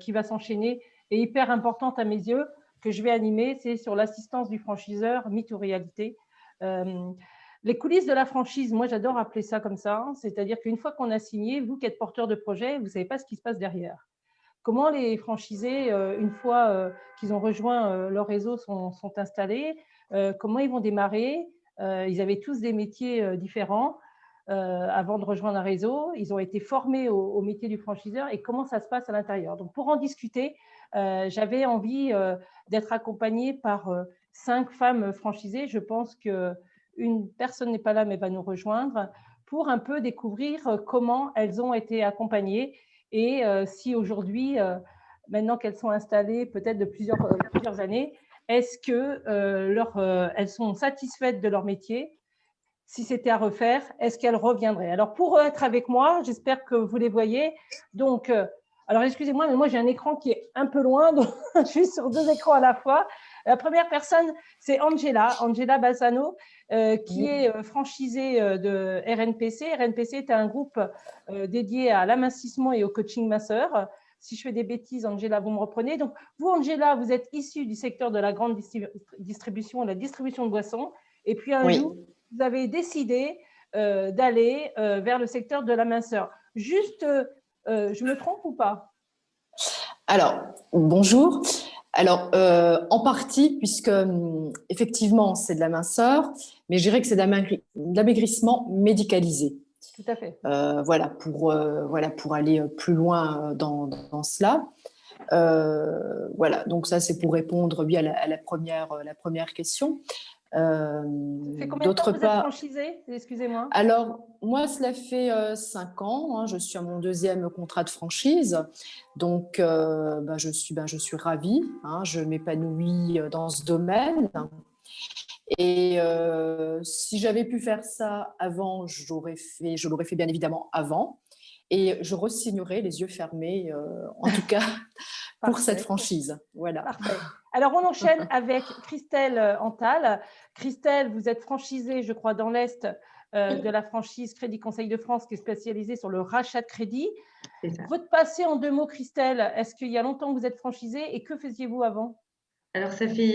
qui va s'enchaîner et hyper importante à mes yeux, que je vais animer, c'est sur l'assistance du franchiseur, mythe ou réalité. Les coulisses de la franchise, moi j'adore appeler ça comme ça, hein, c'est-à-dire qu'une fois qu'on a signé, vous qui êtes porteur de projet, vous ne savez pas ce qui se passe derrière. Comment les franchisés, une fois qu'ils ont rejoint leur réseau, sont installés, comment ils vont démarrer. Ils avaient tous des métiers différents avant de rejoindre un réseau. Ils ont été formés au métier du franchiseur et comment ça se passe à l'intérieur. Donc, pour en discuter, j'avais envie d'être accompagnée par 5 femmes franchisées. Je pense qu'une personne n'est pas là, mais va nous rejoindre pour un peu découvrir comment elles ont été accompagnées et si aujourd'hui, maintenant qu'elles sont installées peut-être de plusieurs années, est-ce que elles sont satisfaites de leur métier? Si c'était à refaire, est-ce qu'elles reviendraient? Alors, pour être avec moi, j'espère que vous les voyez. Donc, alors excusez-moi, mais moi j'ai un écran qui est un peu loin, donc je suis sur 2 écrans à la fois. La première personne, c'est Angela Bassano, qui est franchisée de RNPC. RNPC est un groupe dédié à l'amincissement et au coaching masseur. Si je fais des bêtises, Angela, vous me reprenez. Donc, vous, Angela, vous êtes issue du secteur de la grande distribution, la distribution de boissons. Et puis un jour, vous avez décidé d'aller vers le secteur de la minceur. Juste, je me trompe ou pas? Alors, bonjour. Alors, en partie, puisque effectivement, c'est de la minceur, mais je dirais que c'est de l'amaigrissement médicalisé. Tout à fait. Voilà, pour aller plus loin dans cela. Voilà, donc ça, c'est pour répondre oui, à la première question. Ça fait combien de temps que vous êtes franchisée? Excusez-moi. Alors, moi, cela fait 5 ans. Je suis à mon 2e contrat de franchise. Donc, je suis ravie. Je m'épanouis dans ce domaine. Et si j'avais pu faire ça avant, je l'aurais fait bien évidemment avant. Et je re-signerai les yeux fermés, en tout cas, pour cette franchise. Voilà. Parfait. Alors, on enchaîne avec Christelle Antal. Christelle, vous êtes franchisée, je crois, dans l'Est de la franchise Crédit Conseil de France, qui est spécialisée sur le rachat de crédit. Votre passé en 2 mots, Christelle, est-ce qu'il y a longtemps que vous êtes franchisée et que faisiez-vous avant? Alors,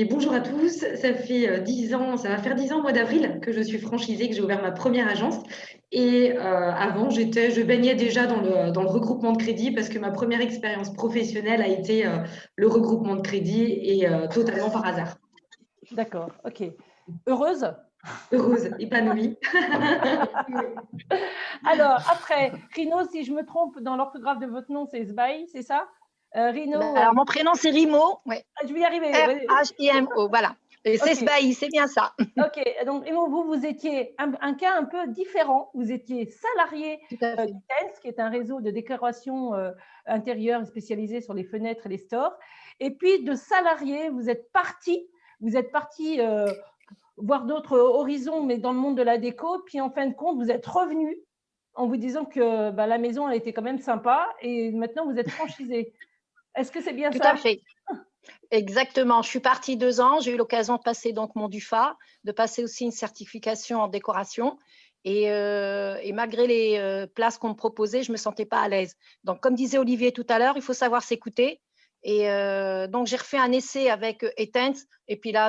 bonjour à tous, ça fait 10 ans, ça va faire 10 ans au mois d'avril que je suis franchisée, que j'ai ouvert ma première agence. Et avant, je baignais déjà dans le regroupement de crédit parce que ma première expérience professionnelle a été le regroupement de crédit et totalement par hasard. D'accord, ok. Heureuse? Heureuse, épanouie. Alors, après, Rino, si je me trompe dans l'orthographe de votre nom, c'est Sbaï, c'est ça? Rino. Alors, mon prénom, c'est Rimo. Ouais. Je vais y arriver. R-H-I-M-O, voilà. Et c'est Sbaï, c'est bien ça. Ok, donc Rimo, vous étiez un cas un peu différent. Vous étiez salarié du TENS, qui est un réseau de décoration intérieure spécialisé sur les fenêtres et les stores. Et puis, de salarié, vous êtes parti voir d'autres horizons, mais dans le monde de la déco. Puis, en fin de compte, vous êtes revenu en vous disant que la maison, elle était quand même sympa. Et maintenant, vous êtes franchisé. Est-ce que c'est bien ça? Tout à fait. Exactement. Je suis partie 2 ans. J'ai eu l'occasion de passer donc mon DUFA, de passer aussi une certification en décoration. Et malgré les places qu'on me proposait, je ne me sentais pas à l'aise. Donc, comme disait Olivier tout à l'heure, il faut savoir s'écouter. Et donc, j'ai refait un essai avec Etense. Et puis là,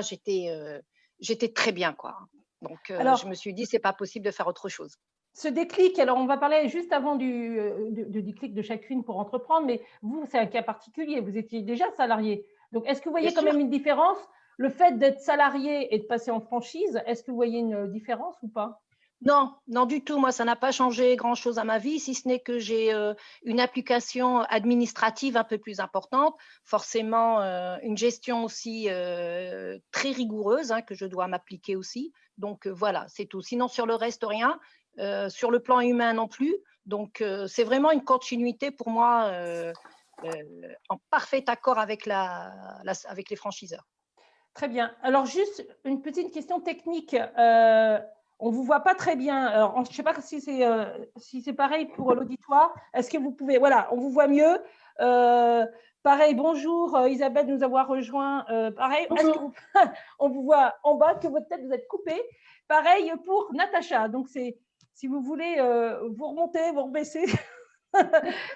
j'étais très bien, quoi. Donc, je me suis dit, ce n'est pas possible de faire autre chose. Ce déclic, alors on va parler juste avant du déclic de chacune pour entreprendre, mais vous, c'est un cas particulier, vous étiez déjà salarié. Donc, est-ce que vous voyez quand même une différence? Le fait d'être salarié et de passer en franchise, est-ce que vous voyez une différence ou pas? Non, non du tout. Moi, ça n'a pas changé grand-chose à ma vie, si ce n'est que j'ai une application administrative un peu plus importante, forcément une gestion aussi très rigoureuse que je dois m'appliquer aussi. Donc, voilà, c'est tout. Sinon, sur le reste, rien. Sur le plan humain non plus. Donc, c'est vraiment une continuité pour moi en parfait accord avec les franchiseurs. Très bien. Alors, juste une petite question technique. On ne vous voit pas très bien. Alors, je ne sais pas si c'est pareil pour l'auditoire. Est-ce que vous pouvez… Voilà, on vous voit mieux. Pareil, bonjour Isabelle de nous avoir rejoint. Pareil, on vous voit en bas, que votre tête vous êtes coupée. Pareil pour Natacha. Donc, si vous voulez vous remonter, vous rebaisser,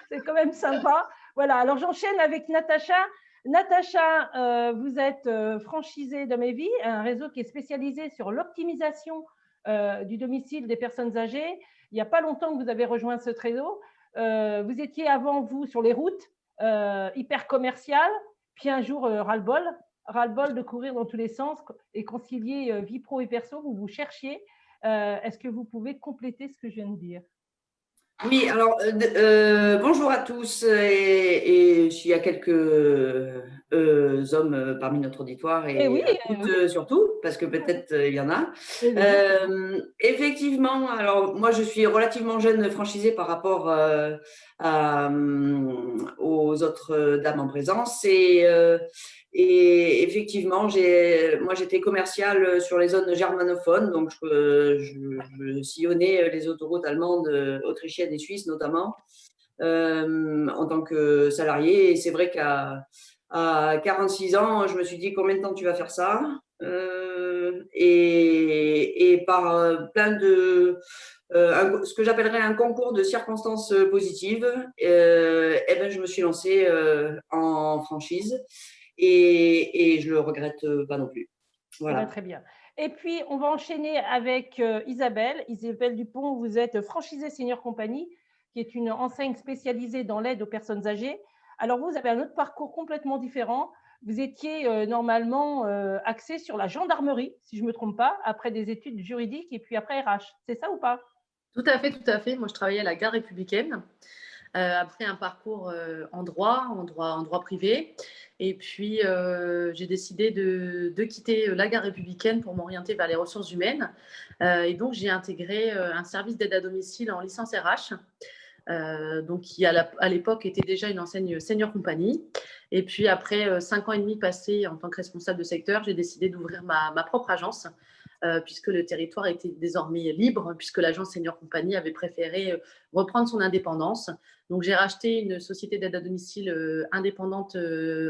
c'est quand même sympa. Voilà, alors j'enchaîne avec Natacha. Natacha, vous êtes franchisée de Mevi, un réseau qui est spécialisé sur l'optimisation du domicile des personnes âgées. Il n'y a pas longtemps que vous avez rejoint ce réseau. Vous étiez avant, vous, sur les routes, hyper commerciales, puis un jour, ras-le-bol de courir dans tous les sens et concilier vie pro et perso, vous vous cherchiez. Est-ce que vous pouvez compléter ce que je viens de dire? Oui, alors bonjour à tous et il y a quelques hommes parmi notre auditoire et oui, toutes surtout, parce que peut-être il y en a. Effectivement, alors moi je suis relativement jeune franchisée par rapport aux autres dames en présence et effectivement, moi j'étais commerciale sur les zones germanophones, donc je sillonnais les autoroutes allemandes, autrichiennes et suisses notamment, en tant que salariée. Et c'est vrai qu'à 46 ans, je me suis dit combien de temps tu vas faire ça, et par plein de ce que j'appellerais un concours de circonstances positives, et ben, je me suis lancée en franchise. Et je le regrette pas non plus. Voilà. Très bien. Et puis, on va enchaîner avec Isabelle. Isabelle Dupont, vous êtes franchisée Senior Compagnie, qui est une enseigne spécialisée dans l'aide aux personnes âgées. Alors, vous avez un autre parcours complètement différent. Vous étiez normalement axé sur la gendarmerie, si je ne me trompe pas, après des études juridiques et puis après RH. C'est ça ou pas? Tout à fait, tout à fait. Moi, je travaillais à la gare républicaine. Après un parcours en droit privé. Et puis, j'ai décidé de quitter la gare républicaine pour m'orienter vers les ressources humaines. Et donc, j'ai intégré un service d'aide à domicile en licence RH, donc qui, à l'époque, était déjà une enseigne Senior Compagnie. Et puis, après 5 ans et demi passés en tant que responsable de secteur, j'ai décidé d'ouvrir ma propre agence, puisque le territoire était désormais libre, puisque l'agence Senior Compagnie avait préféré reprendre son indépendance. Donc, j'ai racheté une société d'aide à domicile indépendante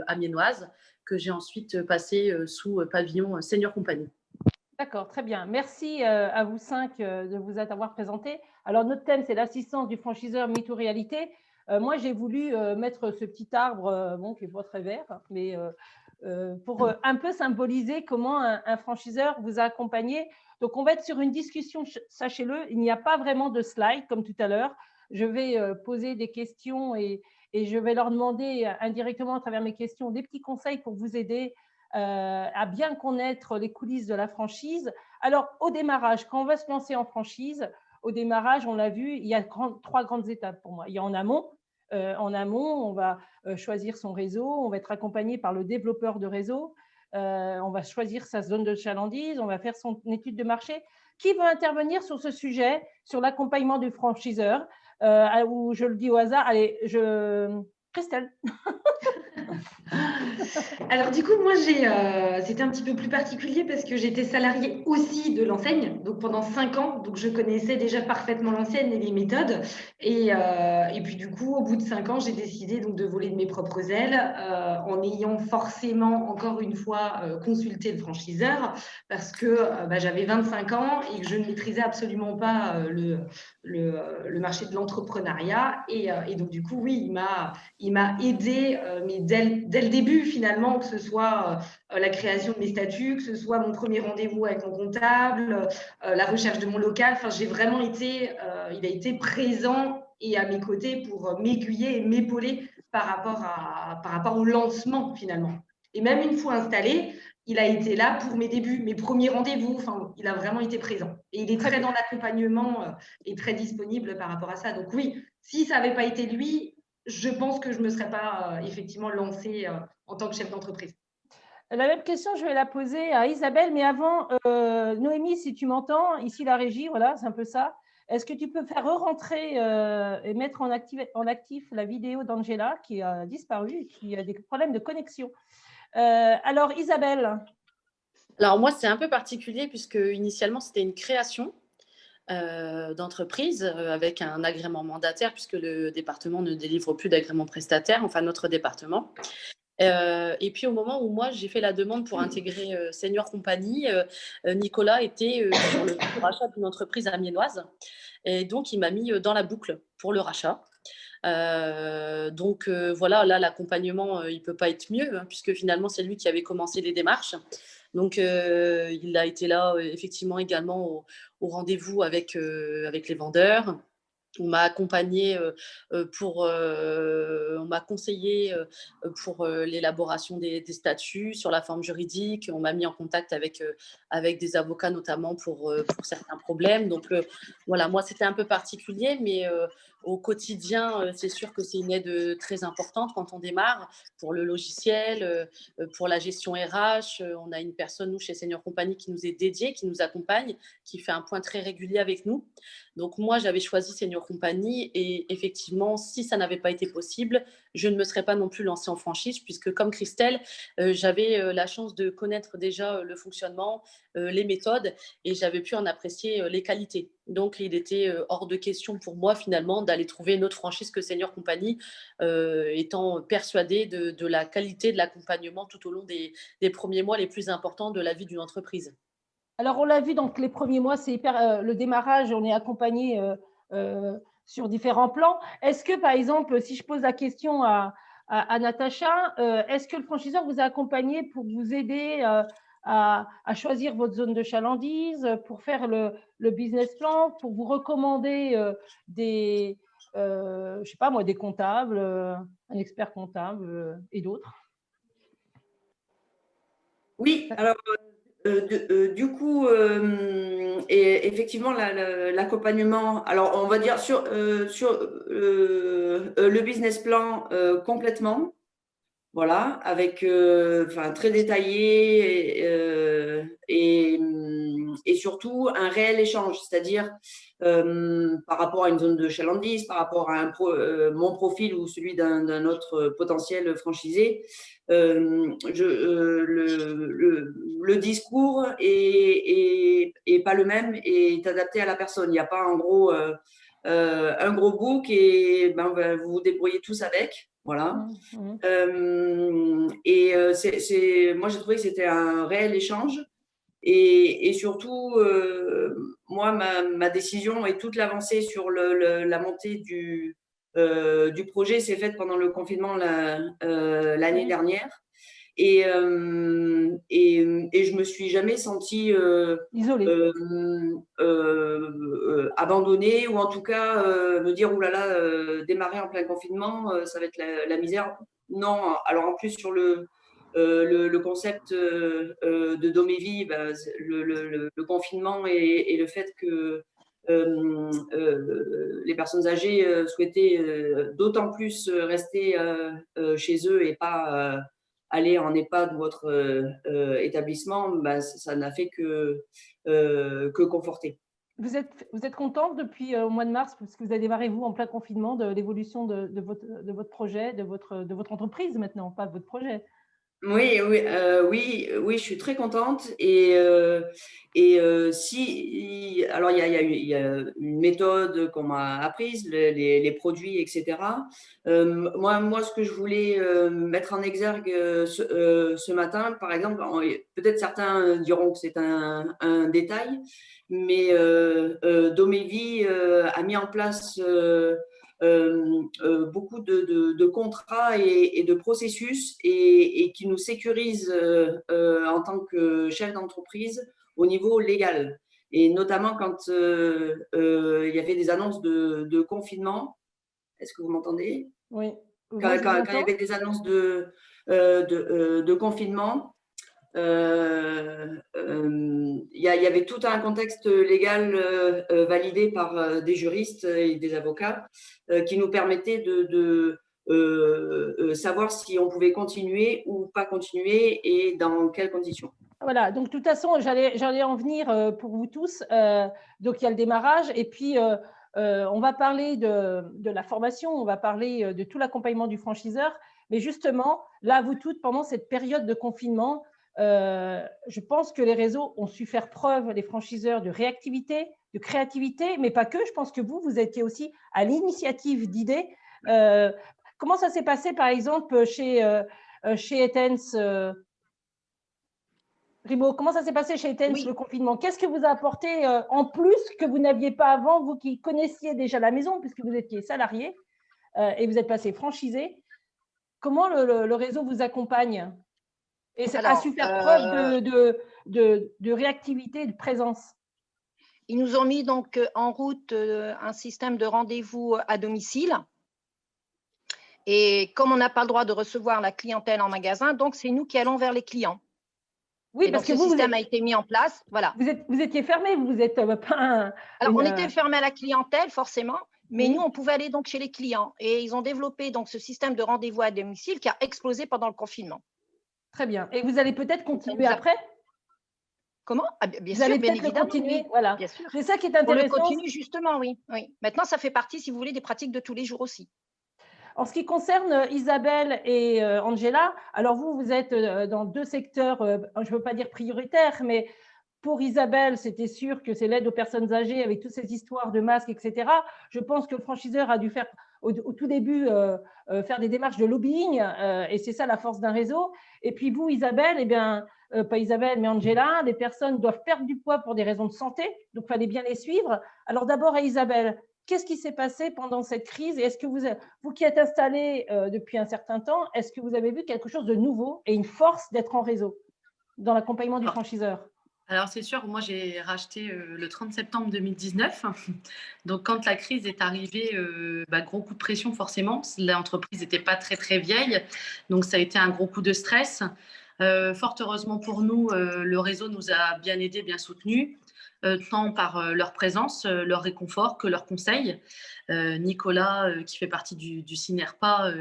amiénoise que j'ai ensuite passée sous pavillon Senior Compagnie. D'accord, très bien. Merci à vous 5 de vous avoir présentés. Alors, notre thème, c'est l'assistance du franchiseur mythe ou réalité. Moi, j'ai voulu mettre ce petit arbre, bon, qui n'est pas très vert, mais pour un peu symboliser comment un franchiseur vous a accompagné. Donc, on va être sur une discussion, sachez-le, il n'y a pas vraiment de slide comme tout à l'heure. Je vais poser des questions et je vais leur demander indirectement à travers mes questions des petits conseils pour vous aider à bien connaître les coulisses de la franchise. Alors, au démarrage, quand on va se lancer en franchise, au démarrage, on l'a vu, il y a 3 grandes étapes pour moi. Il y a en amont. On va choisir son réseau, on va être accompagné par le développeur de réseau, on va choisir sa zone de chalandise, on va faire son étude de marché. Qui veut intervenir sur ce sujet, sur l'accompagnement du franchiseur, ou je le dis au hasard, allez, Christelle. Alors du coup, moi, c'était un petit peu plus particulier parce que j'étais salariée aussi de l'enseigne, donc pendant 5 ans, donc je connaissais déjà parfaitement l'enseigne et les méthodes. Et puis du coup, au bout de 5 ans, j'ai décidé donc de voler de mes propres ailes, en ayant forcément, encore une fois, consulté le franchiseur parce que j'avais 25 ans et que je ne maîtrisais absolument pas le marché de l'entrepreneuriat. Et donc du coup, oui, il m'a aidé, mais dès le début finalement, que ce soit la création de mes statuts, que ce soit mon premier rendez-vous avec mon comptable, la recherche de mon local. Enfin, j'ai vraiment été, il a été présent et à mes côtés pour m'aiguiller et m'épauler par rapport au lancement finalement. Et même une fois installé, il a été là pour mes débuts, mes premiers rendez-vous. Enfin, il a vraiment été présent. Et il est très dans l'accompagnement et très disponible par rapport à ça. Donc oui, si ça n'avait pas été lui, je pense que je ne me serais pas effectivement lancée en tant que chef d'entreprise. La même question, je vais la poser à Isabelle, mais avant, Noémie, si tu m'entends, ici la régie, voilà, c'est un peu ça. Est-ce que tu peux faire re-rentrer et mettre en actif la vidéo d'Angela qui a disparu et qui a des problèmes de connexion? Alors, Isabelle. Alors, moi, c'est un peu particulier puisque initialement, c'était une création d'entreprise avec un agrément mandataire puisque le département ne délivre plus d'agrément prestataire, enfin notre département. Et puis au moment où moi j'ai fait la demande pour intégrer Senior Compagnie, Nicolas était sur le rachat d'une entreprise amiénoise et donc il m'a mis dans la boucle pour le rachat. Voilà, là, l'accompagnement, il ne peut pas être mieux, hein, puisque finalement, c'est lui qui avait commencé les démarches. Donc, il a été là, effectivement, également au rendez-vous avec les vendeurs. On m'a accompagnée on m'a conseillé pour l'élaboration des statuts sur la forme juridique. On m'a mis en contact avec des avocats notamment pour certains problèmes. Donc voilà, moi c'était un peu particulier, mais au quotidien, c'est sûr que c'est une aide très importante quand on démarre pour le logiciel, pour la gestion RH. On a une personne, nous, chez Senior Compagnie, qui nous est dédiée, qui nous accompagne, qui fait un point très régulier avec nous. Donc moi, j'avais choisi Senior Compagnie et effectivement, si ça n'avait pas été possible, je ne me serais pas non plus lancée en franchise puisque comme Christelle, j'avais la chance de connaître déjà le fonctionnement, les méthodes et j'avais pu en apprécier les qualités. Donc, il était hors de question pour moi finalement d'aller trouver une autre franchise que Senior Compagnie, étant persuadée de la qualité de l'accompagnement tout au long des premiers mois les plus importants de la vie d'une entreprise. Alors, on l'a vu, donc les premiers mois, c'est hyper le démarrage, on est accompagné sur différents plans. Est-ce que, par exemple, si je pose la question à Natacha, est-ce que le franchiseur vous a accompagné pour vous aider à choisir votre zone de chalandise, pour faire le business plan, pour vous recommander je sais pas moi, des comptables, un expert comptable et d'autres? Oui, alors du coup, et effectivement, l'accompagnement, alors on va dire sur le business plan complètement, voilà, avec très détaillé et surtout un réel échange, c'est-à-dire par rapport à une zone de chalandise, par rapport à mon profil ou celui d'un autre potentiel franchisé. Le discours est pas le même et est adapté à la personne. Il n'y a pas en gros un gros book et vous vous débrouillez tous avec. Voilà. Moi, j'ai trouvé que c'était un réel échange. Et surtout, moi, ma décision et toute l'avancée sur la montée du projet s'est faite pendant le confinement l'année dernière. Et je me suis jamais sentie isolée, abandonnée ou en tout cas me dire oulala, démarrer en plein confinement, ça va être la misère. Non, alors en plus sur le concept de Domévie, le confinement et le fait que les personnes âgées souhaitaient d'autant plus rester chez êeux et pas aller en EHPAD ou autre établissement, ça n'a fait que conforter. Vous êtes contente depuis au mois de mars, parce que vous avez démarré, vous, en plein confinement, de l'évolution de votre projet, de votre entreprise maintenant, pas de votre projet? Oui, je suis très contente. Alors il y a une méthode qu'on m'a apprise, les produits, etc. Moi, ce que je voulais mettre en exergue ce matin, par exemple, peut-être certains diront que c'est un détail, mais Domévie a mis en place beaucoup de contrats et de processus et qui nous sécurisent en tant que chef d'entreprise au niveau légal. Et notamment quand il y avait des annonces de confinement. Est-ce que vous m'entendez? Oui. Quand il y avait des annonces de confinement, il y avait tout un contexte légal validé par des juristes et des avocats qui nous permettait de savoir si on pouvait continuer ou pas continuer et dans quelles conditions. Voilà, donc de toute façon, j'allais en venir pour vous tous. Donc il y a le démarrage et puis on va parler de la formation, on va parler de tout l'accompagnement du franchiseur. Mais justement, là, vous toutes, pendant cette période de confinement, je pense que les réseaux ont su faire preuve, les franchiseurs, de réactivité, de créativité, mais pas que. Je pense que vous étiez aussi à l'initiative d'idées. Comment ça s'est passé, par exemple, chez Etense, Ribaud, comment ça s'est passé chez Etense, le confinement? Qu'est-ce que vous a apporté en plus que vous n'aviez pas avant, vous qui connaissiez déjà la maison, puisque vous étiez salarié? et vous êtes passé franchisé. Comment le réseau vous accompagne et a su faire preuve de réactivité et de présence? Ils nous ont mis donc en route un système de rendez-vous à domicile. Et comme on n'a pas le droit de recevoir la clientèle en magasin, donc c'est nous qui allons vers les clients. Oui, et parce donc que ce système a été mis en place. Voilà. Vous étiez fermé, vous êtes pas Alors, on était fermé à la clientèle, forcément, mais oui. nous, on pouvait aller donc chez les clients. Et ils ont développé donc ce système de rendez-vous à domicile qui a explosé pendant le confinement. Très bien. Et vous allez peut-être continuer après? Comment? Bien Vous allez sûr, bien peut-être le évidemment. continuer, Oui, voilà. bien sûr. C'est ça qui est On le intéressant. continue justement, oui. Maintenant, ça fait partie, si vous voulez, des pratiques de tous les jours aussi. En ce qui concerne Isabelle et Angela, alors vous êtes dans deux secteurs, je ne veux pas dire prioritaires, mais pour Isabelle, c'était sûr que c'est l'aide aux personnes âgées avec toutes ces histoires de masques, etc. Je pense que le franchiseur a dû faire au tout début faire des démarches de lobbying et c'est ça la force d'un réseau. Et puis vous, Isabelle, eh bien, pas Isabelle, mais Angela, les personnes doivent perdre du poids pour des raisons de santé, donc il fallait bien les suivre. Alors d'abord à Isabelle, qu'est-ce qui s'est passé pendant cette crise? Et est-ce que vous qui êtes installée depuis un certain temps, est-ce que vous avez vu quelque chose de nouveau et une force d'être en réseau dans l'accompagnement du franchiseur? Alors, c'est sûr, moi, j'ai racheté le 30 septembre 2019. Donc, quand la crise est arrivée, gros coup de pression, forcément. L'entreprise n'était pas très, très vieille. Donc, ça a été un gros coup de stress. Fort heureusement pour nous, le réseau nous a bien aidés, bien soutenus, tant par leur présence, leur réconfort que leurs conseils. Nicolas, qui fait partie du CINERPA,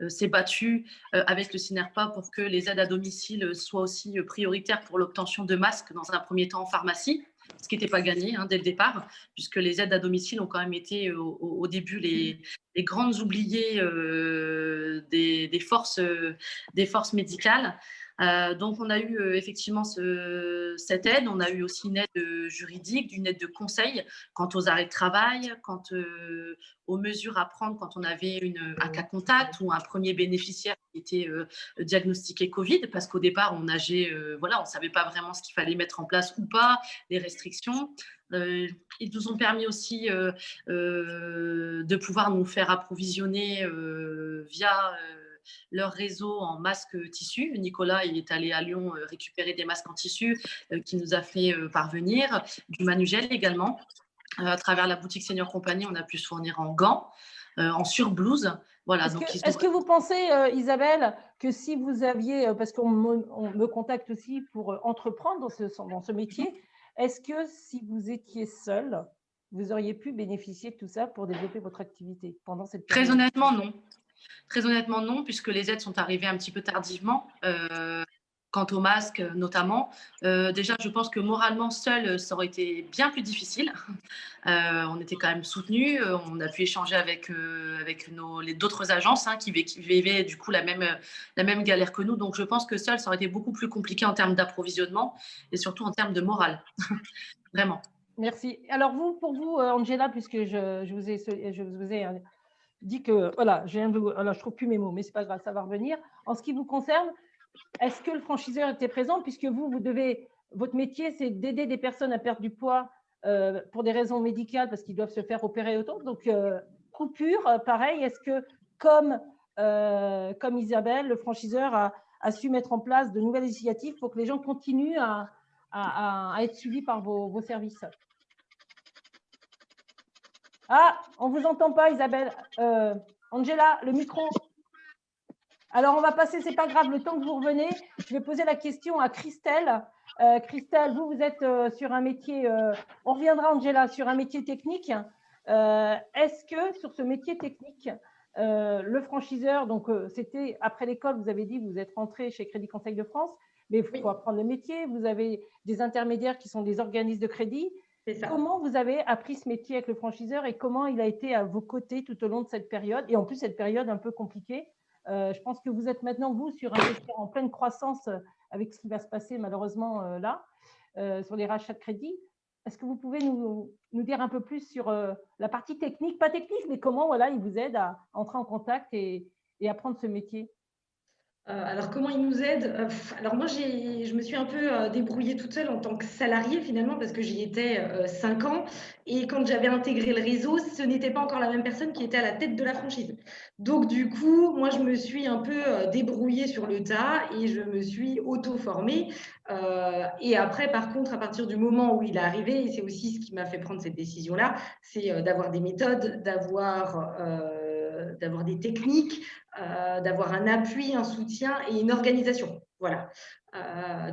s'est battu avec le CINERPA pour que les aides à domicile soient aussi prioritaires pour l'obtention de masques dans un premier temps en pharmacie, ce qui n'était pas gagné dès le départ, puisque les aides à domicile ont quand même été au début les grandes oubliées des forces médicales. Donc, on a eu effectivement cette aide. On a eu aussi une aide juridique, une aide de conseil quant aux arrêts de travail, quant aux mesures à prendre quand on avait un cas contact ou un premier bénéficiaire qui était diagnostiqué Covid, parce qu'au départ, on nageait, on ne savait pas vraiment ce qu'il fallait mettre en place ou pas, les restrictions. Ils nous ont permis aussi de pouvoir nous faire approvisionner via leur réseau en masques tissus. Nicolas, il est allé à Lyon récupérer des masques en tissu qui nous a fait parvenir, du manugel également. À travers la boutique Senior Company, on a pu se fournir en gants, en surblouse. Voilà, est-ce que vous pensez, Isabelle, que si vous aviez, parce qu'on me contacte aussi pour entreprendre dans ce métier, est-ce que si vous étiez seule, vous auriez pu bénéficier de tout ça pour développer votre activité pendant cette période? Très honnêtement, non. Très honnêtement, non, puisque les aides sont arrivées un petit peu tardivement. Quant aux masques, notamment, déjà, je pense que moralement, seul, ça aurait été bien plus difficile. On était quand même soutenus. On a pu échanger avec d'autres agences qui vivaient du coup la même galère que nous. Donc, je pense que seul, ça aurait été beaucoup plus compliqué en termes d'approvisionnement et surtout en termes de morale. Vraiment. Merci. Alors, pour vous, Angela, puisque je vous ai dit que, voilà, je ne trouve plus mes mots, mais ce n'est pas grave, ça va revenir. En ce qui vous concerne, est-ce que le franchiseur était présent, puisque votre métier, c'est d'aider des personnes à perdre du poids pour des raisons médicales, parce qu'ils doivent se faire opérer autant. Donc, coupure, pareil, est-ce que, comme Isabelle, le franchiseur a su mettre en place de nouvelles initiatives pour que les gens continuent à être suivis par vos services? Ah, on ne vous entend pas, Isabelle. Angela, le micro. Alors, on va passer, ce n'est pas grave, le temps que vous revenez, je vais poser la question à Christelle. Christelle, vous êtes sur un métier, on reviendra, Angela, sur un métier technique. Est-ce que sur ce métier technique, le franchiseur, donc c'était après l'école, vous avez dit, vous êtes rentré chez Crédit Conseil de France, mais il faut apprendre le métier, vous avez des intermédiaires qui sont des organismes de crédit. Comment vous avez appris ce métier avec le franchiseur et comment il a été à vos côtés tout au long de cette période, et en plus cette période un peu compliquée? Je pense que vous êtes maintenant, vous, sur un secteur en pleine croissance avec ce qui va se passer malheureusement là, sur les rachats de crédit. Est-ce que vous pouvez nous dire un peu plus sur la partie technique, pas technique, mais comment il vous aide à entrer en contact et apprendre ce métier? Alors, comment ils nous aident? Alors moi, je me suis un peu débrouillée toute seule en tant que salariée finalement, parce que j'y étais 5 ans. Et quand j'avais intégré le réseau, ce n'était pas encore la même personne qui était à la tête de la franchise. Donc du coup, moi, je me suis un peu débrouillée sur le tas et je me suis auto-formée. Et après, par contre, à partir du moment où il est arrivé, et c'est aussi ce qui m'a fait prendre cette décision-là, c'est d'avoir des méthodes, d'avoir des techniques, d'avoir un appui, un soutien et une organisation. Voilà.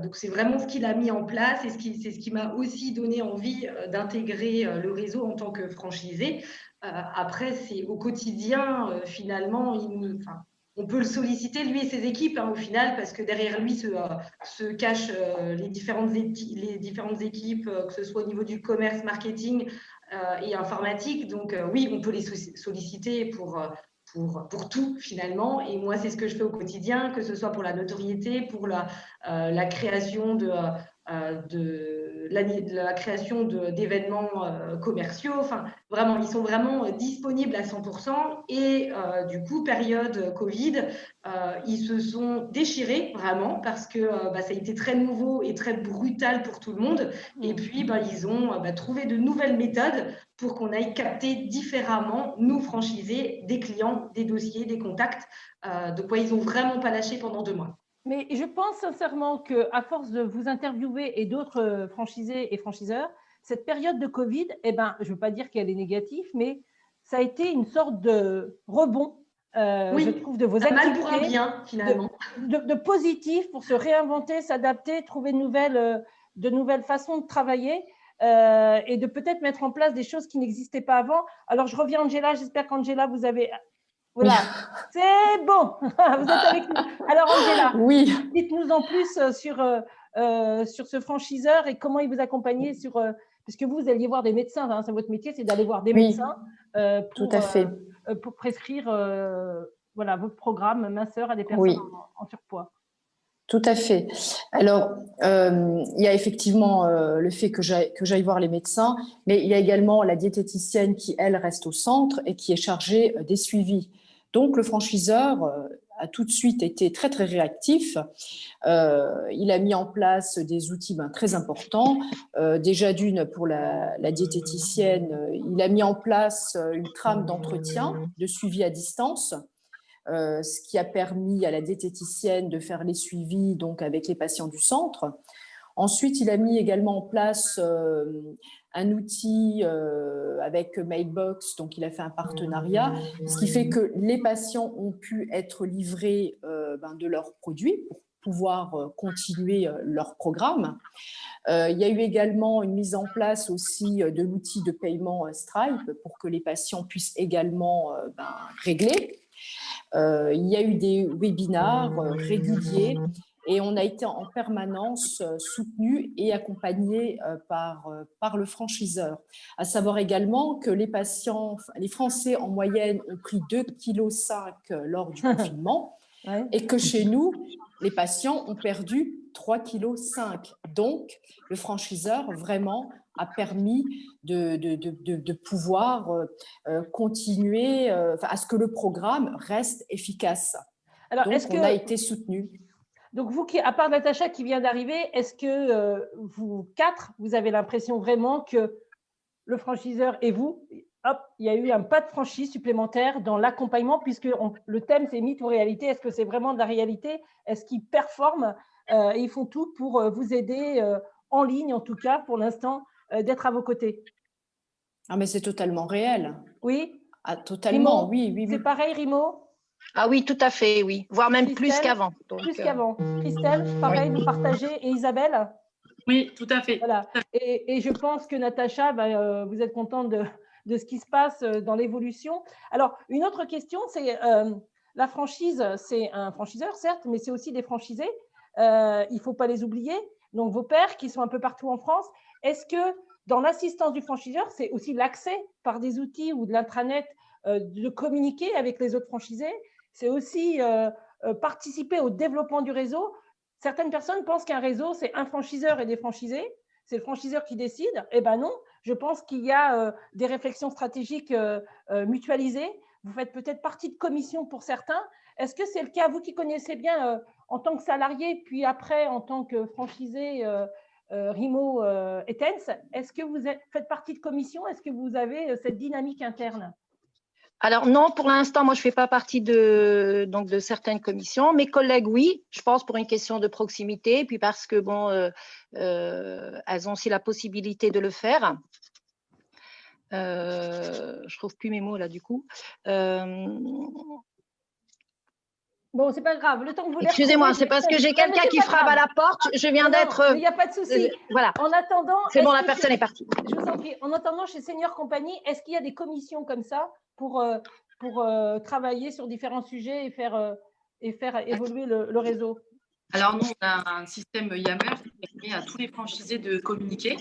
Donc c'est vraiment ce qu'il a mis en place et c'est ce qui m'a aussi donné envie d'intégrer le réseau en tant que franchisé. Après, c'est au quotidien, finalement, on peut le solliciter, lui et ses équipes, hein, au final, parce que derrière lui se cachent les différentes équipes, que ce soit au niveau du commerce, marketing et informatique. Donc oui, on peut les solliciter pour tout finalement. Et moi, c'est ce que je fais au quotidien, que ce soit pour la notoriété, pour la création la création d'événements commerciaux. Enfin, vraiment, ils sont vraiment disponibles à 100%. Et du coup, période Covid, ils se sont déchirés vraiment parce que ça a été très nouveau et très brutal pour tout le monde. Et puis, ils ont trouvé de nouvelles méthodes pour qu'on aille capter différemment, nous franchisés, des clients, des dossiers, des contacts. Donc, ils n'ont vraiment pas lâché pendant 2 mois. Mais je pense sincèrement qu'à force de vous interviewer et d'autres franchisés et franchiseurs, cette période de Covid, je ne veux pas dire qu'elle est négative, mais ça a été une sorte de rebond, oui, je trouve, de vos activités. Mal pour un bien, finalement. De positif pour se réinventer, s'adapter, trouver de nouvelles façons de travailler et de peut-être mettre en place des choses qui n'existaient pas avant. Alors, je reviens, Angela. J'espère qu'Angela, vous avez… Voilà, c'est bon, vous êtes avec nous. Alors, Angela, oui. Dites-nous en plus sur ce franchiseur et comment il vous accompagnait parce que vous alliez voir des médecins, hein, c'est votre métier, c'est d'aller voir des médecins tout à fait. Pour prescrire votre programme minceur à des personnes en surpoids. Tout à fait. Alors, il y a effectivement le fait que j'aille voir les médecins, mais il y a également la diététicienne qui, elle, reste au centre et qui est chargée des suivis. Donc, le franchiseur a tout de suite été très, très réactif. Il a mis en place des outils très importants. Déjà d'une, pour la diététicienne, il a mis en place une trame d'entretien, de suivi à distance, ce qui a permis à la diététicienne de faire les suivis donc, avec les patients du centre. Ensuite, il a mis également en place un outil avec Mailbox, donc il a fait un partenariat, ce qui fait que les patients ont pu être livrés de leurs produits pour pouvoir continuer leur programme. Il y a eu également une mise en place aussi de l'outil de paiement Stripe pour que les patients puissent également régler. Il y a eu des webinars réguliers et on a été en permanence soutenu et accompagné par le franchiseur. À savoir également que les Français en moyenne ont pris 2,5 kg lors du confinement et que chez nous, les patients ont perdu 3,5 kg. Donc, le franchiseur vraiment a permis de pouvoir continuer à ce que le programme reste efficace. Alors, donc, on a été soutenu. Donc, vous, à part Natacha qui vient d'arriver, est-ce que vous quatre, vous avez l'impression vraiment que le franchiseur et vous, hop, il y a eu un pas de franchise supplémentaire dans l'accompagnement, puisque le thème, c'est mythe ou réalité. Est-ce que c'est vraiment de la réalité? Est-ce qu'ils performent et ils font tout pour vous aider en ligne, en tout cas, pour l'instant, d'être à vos côtés? Ah, mais c'est totalement réel. Oui. Ah, totalement, Rimo, oui. C'est pareil, Rimo? Ah oui, tout à fait, oui. Voire même Christelle, plus qu'avant. Plus qu'avant. Christelle, pareil, vous partagez. Et Isabelle? Oui, tout à fait. Voilà. Et je pense que Natacha, vous êtes contente de ce qui se passe dans l'évolution. Alors, une autre question, c'est la franchise, c'est un franchiseur, certes, mais c'est aussi des franchisés. Il ne faut pas les oublier. Donc, vos pairs qui sont un peu partout en France, est-ce que dans l'assistance du franchiseur, c'est aussi l'accès par des outils ou de l'intranet de communiquer avec les autres franchisés? C'est aussi participer au développement du réseau. Certaines personnes pensent qu'un réseau, c'est un franchiseur et des franchisés. C'est le franchiseur qui décide. Eh bien non, je pense qu'il y a des réflexions stratégiques mutualisées. Vous faites peut-être partie de commission pour certains. Est-ce que c'est le cas, vous qui connaissez bien en tant que salarié, puis après en tant que franchisé Rimo et Tens, est-ce que vous faites partie de commission? Est-ce que vous avez cette dynamique interne? Alors non, pour l'instant, moi, je ne fais pas partie de certaines commissions. Mes collègues, oui, je pense pour une question de proximité, puis parce que, bon, elles ont aussi la possibilité de le faire. Je ne trouve plus mes mots là, du coup. Bon, c'est pas grave. Le temps que vous Excusez-moi, c'est parce que j'ai quelqu'un qui frappe à la porte. Je viens d'être… Il n'y a pas de souci. Voilà. En attendant… C'est bon, la personne est partie. Je vous en prie. En attendant, chez Senior Company, est-ce qu'il y a des commissions comme ça pour travailler sur différents sujets et faire évoluer le réseau? Alors, nous, on a un système Yammer qui permet à tous les franchisés de communiquer,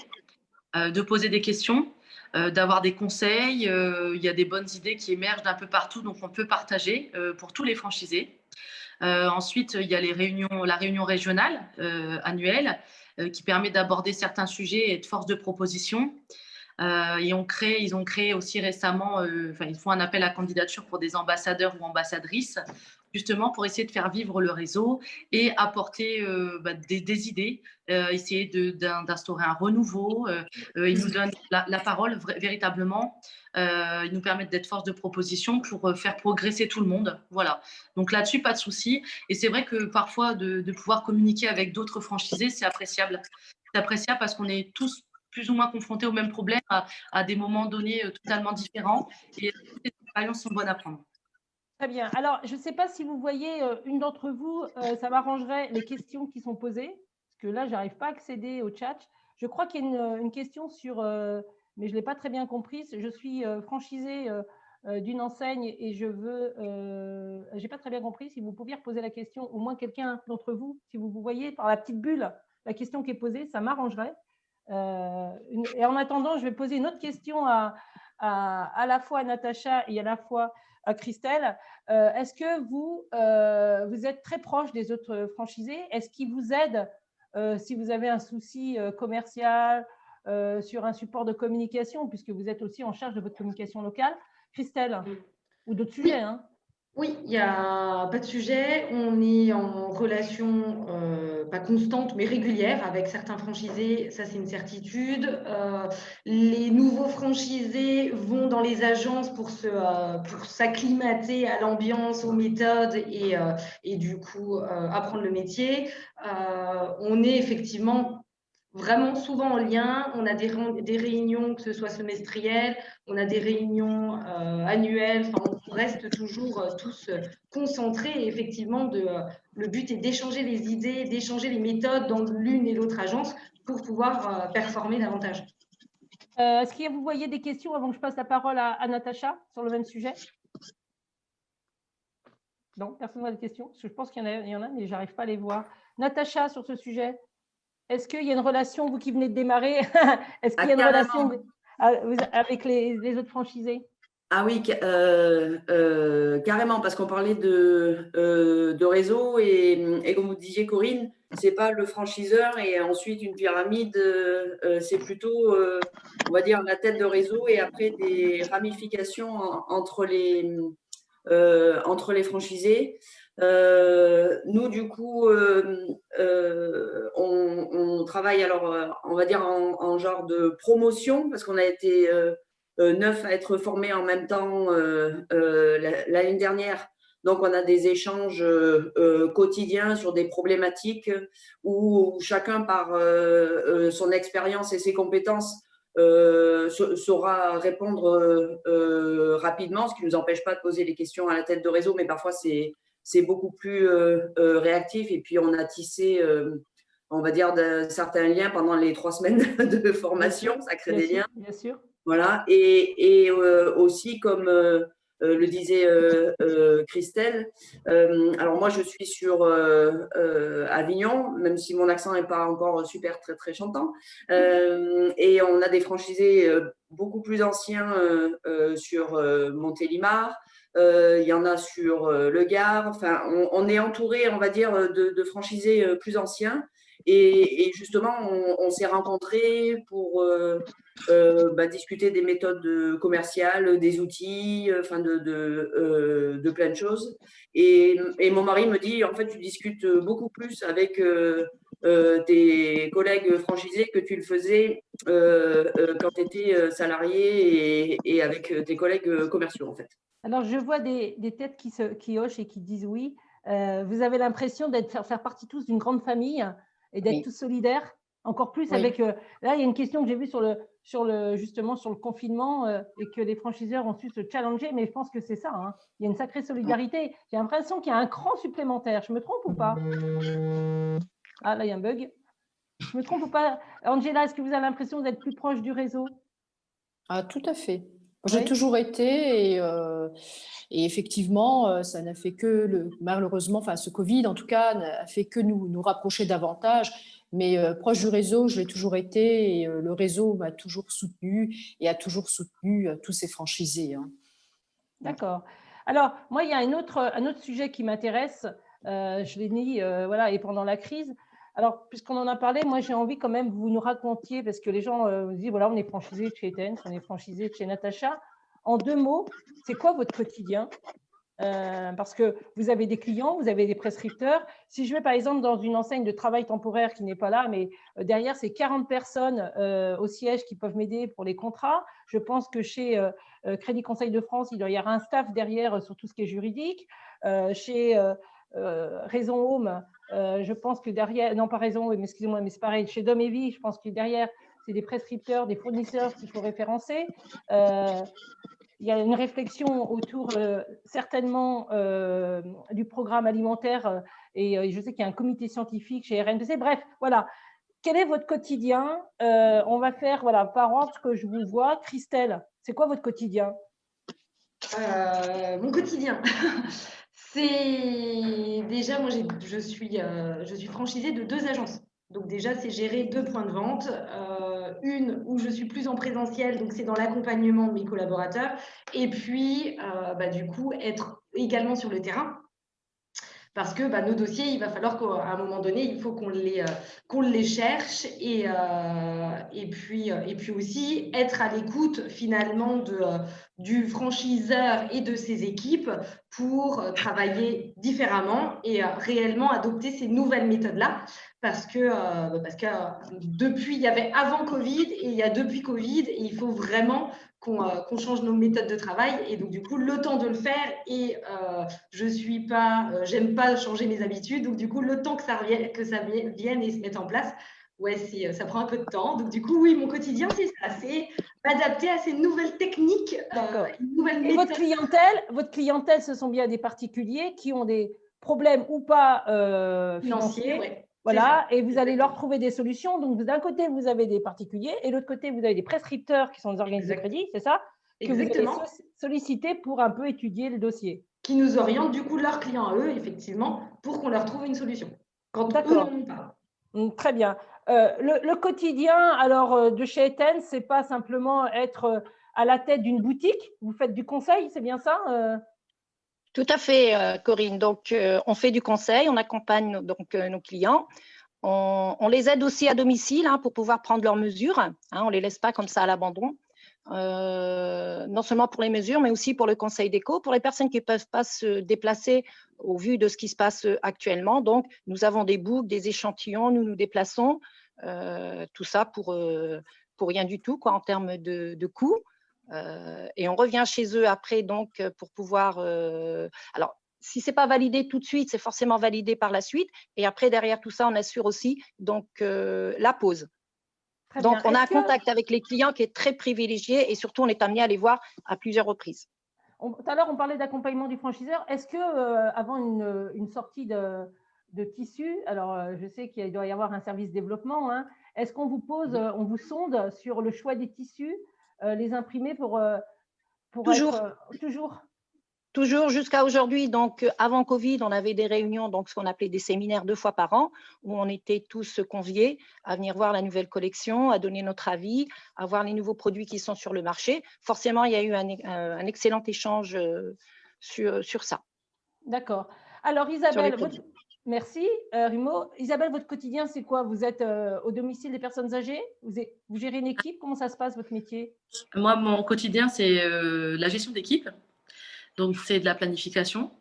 de poser des questions, d'avoir des conseils. Il y a des bonnes idées qui émergent d'un peu partout, donc on peut partager pour tous les franchisés. Ensuite, il y a la réunion régionale annuelle qui permet d'aborder certains sujets et de force de proposition. Et ils ont créé aussi récemment, ils font un appel à candidature pour des ambassadeurs ou ambassadrices, justement pour essayer de faire vivre le réseau et apporter des idées, essayer d'instaurer un renouveau. Ils nous donnent la parole véritablement. Ils nous permettent d'être force de proposition pour faire progresser tout le monde. Voilà. Donc là-dessus, pas de souci. Et c'est vrai que parfois, de pouvoir communiquer avec d'autres franchisés, c'est appréciable. C'est appréciable parce qu'on est tous plus ou moins confrontés au même problème à des moments donnés totalement différents. Et toutes les expériences sont bonnes à prendre. Très bien. Alors, je ne sais pas si vous voyez une d'entre vous, ça m'arrangerait les questions qui sont posées, parce que là, je n'arrive pas à accéder au chat. Je crois qu'il y a une question sur, mais je ne l'ai pas très bien comprise. Je suis franchisée d'une enseigne et je veux, je n'ai pas très bien compris, si vous pouviez reposer la question, au moins quelqu'un d'entre vous, si vous voyez par la petite bulle la question qui est posée, ça m'arrangerait. Et en attendant, je vais poser une autre question à la fois à Natacha et à la fois à Christelle. Est-ce que vous êtes très proche des autres franchisés? Est-ce qu'ils vous aident si vous avez un souci commercial sur un support de communication, puisque vous êtes aussi en charge de votre communication locale? Christelle, ou d'autres sujets, hein? Oui, il n'y a pas de sujet. On est en relation, pas constante, mais régulière avec certains franchisés. Ça, c'est une certitude. Les nouveaux franchisés vont dans les agences pour s'acclimater à l'ambiance, aux méthodes et du coup, apprendre le métier. On est effectivement vraiment souvent en lien. On a des réunions, que ce soit semestrielles, on a des réunions annuelles. Enfin, on reste toujours tous concentrés. Et effectivement, le but est d'échanger les idées, d'échanger les méthodes dans l'une et l'autre agence pour pouvoir performer davantage. Est-ce que vous voyez des questions avant que je passe la parole à Natacha sur le même sujet? Non, personne n'a de questions? Parce que je pense qu'il y en a, mais je n'arrive pas à les voir. Natacha, sur ce sujet, est-ce qu'il y a une relation, vous qui venez de démarrer, est-ce qu'il y a une relation avec les autres franchisés? Ah oui, carrément, parce qu'on parlait de réseau et comme vous disiez, Corinne, c'est pas le franchiseur et ensuite une pyramide, c'est plutôt, on va dire, la tête de réseau et après des ramifications entre les franchisés. Nous, du coup, on travaille alors, on va dire, en genre de promotion parce qu'on a été 9 à être formés en même temps l'année dernière. Donc, on a des échanges quotidiens sur des problématiques où chacun, par son expérience et ses compétences, saura répondre rapidement, ce qui ne nous empêche pas de poser les questions à la tête de réseau, mais parfois, c'est beaucoup plus réactif. Et puis, on a tissé, on va dire, certains liens pendant les 3 semaines de formation. Ça crée des liens. Bien sûr. Voilà, et aussi, comme le disait Christelle, alors moi je suis sur Avignon, même si mon accent n'est pas encore super très très chantant, et on a des franchisés beaucoup plus anciens sur Montélimar, il y en a sur le Gard, enfin on est entouré, on va dire, de franchisés plus anciens. Et justement, on s'est rencontrés pour discuter des méthodes commerciales, des outils, enfin de plein de choses. Et mon mari me dit, en fait, tu discutes beaucoup plus avec tes collègues franchisés que tu le faisais quand tu étais salarié et avec tes collègues commerciaux, en fait. Alors, je vois des têtes qui hochent et qui disent oui. Vous avez l'impression d'être faire partie tous d'une grande famille et d'être tous solidaires, encore plus avec… là, il y a une question que j'ai vue justement sur le confinement et que les franchiseurs ont su se challenger, mais je pense que c'est ça. Hein. Il y a une sacrée solidarité. J'ai l'impression qu'il y a un cran supplémentaire. Je me trompe ou pas? Ah, là, il y a un bug. Je me trompe ou pas? Angela, est-ce que vous avez l'impression d'être plus proche du réseau? Ah, tout à fait. J'ai toujours été et effectivement, ça n'a fait que, malheureusement, enfin ce Covid en tout cas, n'a fait que nous rapprocher davantage. Mais proche du réseau, je l'ai toujours été et le réseau m'a toujours soutenu et a toujours soutenu tous ses franchisés. Hein. D'accord. Alors, moi, il y a un autre sujet qui m'intéresse. Je l'ai dit, voilà, et pendant la crise. Alors, puisqu'on en a parlé, moi, j'ai envie quand même que vous nous racontiez, parce que les gens vous disent, voilà, on est franchisé de chez Etense, on est franchisé de chez Natacha. En 2 mots, c'est quoi votre quotidien? Parce que vous avez des clients, vous avez des prescripteurs. Si je vais par exemple dans une enseigne de travail temporaire qui n'est pas là, mais derrière, c'est 40 personnes au siège qui peuvent m'aider pour les contrats. Je pense que chez Crédit Conseil de France, il doit y avoir un staff derrière sur tout ce qui est juridique. Chez Raison Home, je pense que derrière, non pas Raison Home, mais excusez-moi, mais c'est pareil, chez Dom et Vie, je pense que derrière, c'est des prescripteurs, des fournisseurs qu'il faut référencer. Il y a une réflexion autour certainement du programme alimentaire et je sais qu'il y a un comité scientifique chez RNPC. Bref, voilà. Quel est votre quotidien? On va faire par ordre que je vous vois. Christelle, c'est quoi votre quotidien? Mon quotidien, c'est déjà, moi je suis franchisée de 2 agences. Donc déjà, c'est gérer 2 points de vente. Une où je suis plus en présentiel, donc c'est dans l'accompagnement de mes collaborateurs. Et puis, du coup, être également sur le terrain. Parce que nos dossiers, il va falloir qu'à un moment donné, il faut qu'on les cherche et puis aussi être à l'écoute finalement du franchiseur et de ses équipes pour travailler différemment et réellement adopter ces nouvelles méthodes-là. Parce que depuis, il y avait avant Covid et il y a depuis Covid et il faut vraiment qu'on change nos méthodes de travail. Et donc, du coup, le temps de le faire et j'aime pas changer mes habitudes. Donc, du coup, le temps que ça vienne et se mette en place, ça prend un peu de temps. Donc, du coup, oui, mon quotidien, c'est ça. C'est m'adapter à ces nouvelles techniques, nouvelles méthodes. Et votre clientèle, ce sont bien des particuliers qui ont des problèmes ou pas financiers. Ouais. Voilà, et vous allez leur trouver des solutions. Donc, d'un côté, vous avez des particuliers et de l'autre côté, vous avez des prescripteurs qui sont des organismes de crédit, c'est ça? Que vous allez solliciter pour un peu étudier le dossier. Qui nous orientent du coup leurs clients à eux, effectivement, pour qu'on leur trouve une solution. Quand eux n'en ont pas. Très bien. Le quotidien alors, de chez Etense, ce n'est pas simplement être à la tête d'une boutique. Vous faites du conseil, c'est bien ça Tout à fait, Corinne. Donc, on fait du conseil, on accompagne nos clients. On les aide aussi à domicile pour pouvoir prendre leurs mesures. On ne les laisse pas comme ça à l'abandon. Non seulement pour les mesures, mais aussi pour le conseil d'éco, pour les personnes qui ne peuvent pas se déplacer au vu de ce qui se passe actuellement. Donc, nous avons des boucles, des échantillons, nous nous déplaçons, tout ça pour rien du tout en termes de coûts. Et on revient chez eux après donc pour pouvoir… alors, si ce n'est pas validé tout de suite, c'est forcément validé par la suite. Et après, derrière tout ça, on assure aussi donc, la pause. Donc, on a un contact avec les clients qui est très privilégié et surtout, on est amené à les voir à plusieurs reprises. Tout à l'heure, on parlait d'accompagnement du franchiseur. Est-ce que avant une sortie de tissu, alors je sais qu'il doit y avoir un service développement, est-ce qu'on vous pose, on vous sonde sur le choix des tissus, les imprimer pour Toujours jusqu'à aujourd'hui. Donc, avant Covid, on avait des réunions, donc ce qu'on appelait des séminaires 2 fois par an, où on était tous conviés à venir voir la nouvelle collection, à donner notre avis, à voir les nouveaux produits qui sont sur le marché. Forcément, il y a eu un excellent échange sur ça. D'accord. Alors, Isabelle, Merci, Rimo. Isabelle, votre quotidien, c'est quoi? Vous êtes au domicile des personnes âgées? Vous gérez une équipe? Comment ça se passe, votre métier? Moi, mon quotidien, c'est la gestion d'équipe. Donc, c'est de la planification,